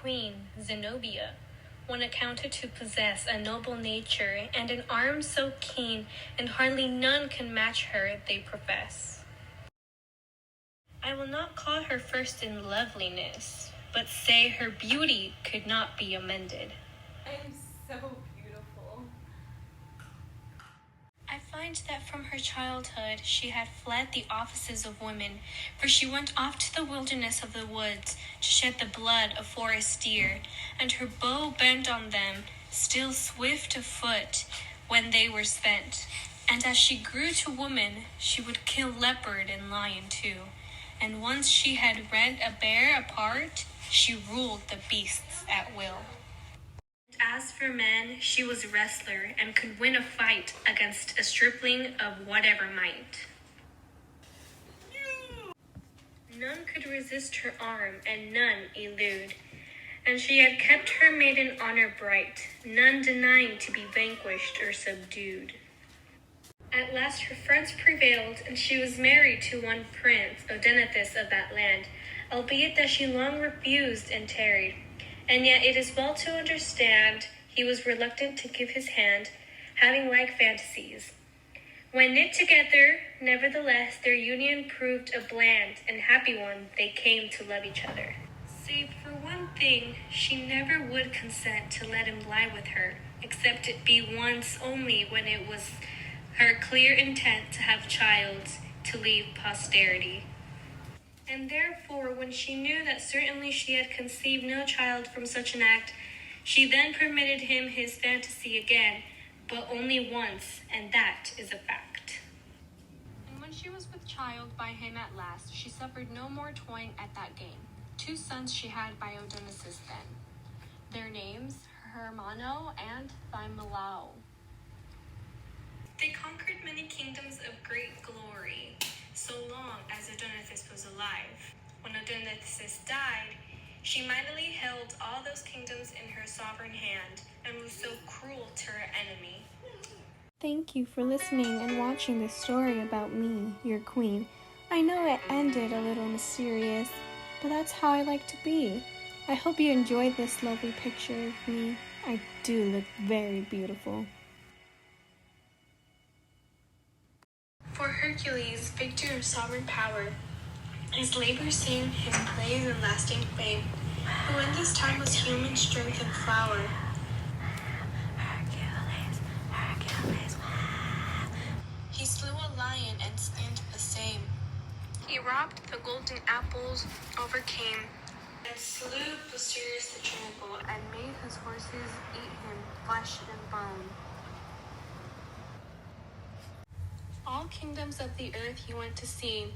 queen, Zenobia, one accounted to possess a noble nature and an arm so keen, and hardly none can match her, they profess. I will not call her first in loveliness, but say her beauty could not be amended. I am so beautiful. I find that from her childhood she had fled the offices of women, for she went off to the wilderness of the woods to shed the blood of forest deer, and her bow bent on them, still swift of foot, when they were spent. And as she grew to woman, she would kill leopard and lion too, and once she had rent a bear apart, she ruled the beasts at will. As for men, she was wrestler and could win a fight against a stripling of whatever might. None could resist her arm, and none elude. And she had kept her maiden honor bright, none denying to be vanquished or subdued. At last her friends prevailed, and she was married to one prince, Odenathus of that land, albeit that she long refused and tarried. And yet it is well to understand he was reluctant to give his hand, having like fantasies. When knit together, nevertheless, their union proved a bland and happy one. They came to love each other. Save for one thing, she never would consent to let him lie with her, except it be once only when it was her clear intent to have child to leave posterity. And therefore, when she knew that certainly she had conceived no child from such an act, she then permitted him his fantasy again, but only once, and that is a fact. And when she was with child by him at last, she suffered no more toying at that game. 2 sons she had by Odenathus then, their names Hermano and Thymelao. They conquered many kingdoms of great glory, so long as Odenathus was alive. When Odenathus died, she mightily held all those kingdoms in her sovereign hand, and was so cruel to her enemy. Thank you for listening and watching this story about me, your queen. I know it ended a little mysterious, but that's how I like to be. I hope you enjoyed this lovely picture of me. I do look very beautiful. For Hercules, victor of sovereign power, his labor sing his praise and lasting fame, who in this time was human strength and flower. Hercules, he slew a lion and skinned the same. He robbed the golden apples, overcame, and slew Busiris the tranquil, and made his horses eat him flesh and bone. All kingdoms of the earth he went to see.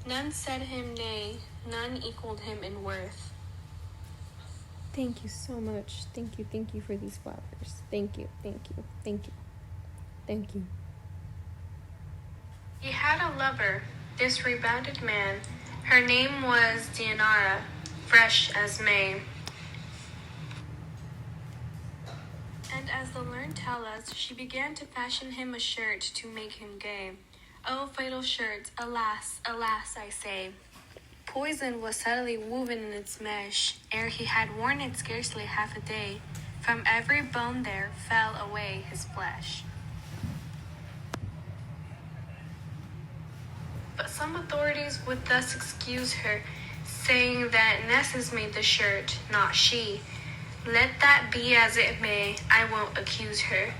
None said him nay, none equaled him in worth. Thank you so much. Thank you for these flowers. Thank you. He had a lover, this rebounded man. Her name was Dianara, fresh as May. And as the learned tell us, she began to fashion him a shirt to make him gay. Oh, fatal shirt, alas, alas, I say. Poison was subtly woven in its mesh, ere he had worn it scarcely half a day. From every bone there fell away his flesh. But some authorities would thus excuse her, saying that Nessus made the shirt, not she. Let that be as it may, I won't accuse her.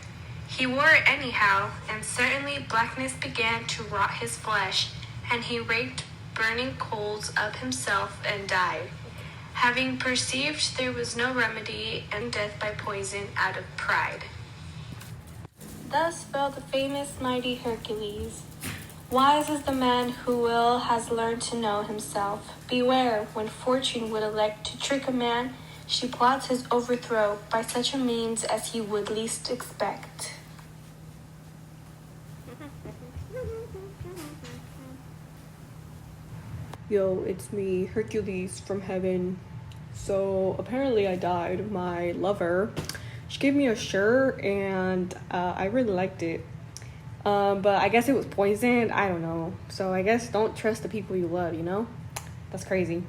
He wore it anyhow, and certainly blackness began to rot his flesh, and he raked burning coals of himself and died, having perceived there was no remedy, and death by poison out of pride. Thus fell the famous mighty Hercules. Wise is the man who will has learned to know himself. Beware, when fortune would elect to trick a man, she plots his overthrow by such a means as he would least expect. Yo, it's me, Hercules from heaven. So apparently I died. My lover, she gave me a shirt and I really liked it. But I guess it was poisoned. I don't know. So I guess don't trust the people you love, you know? That's crazy.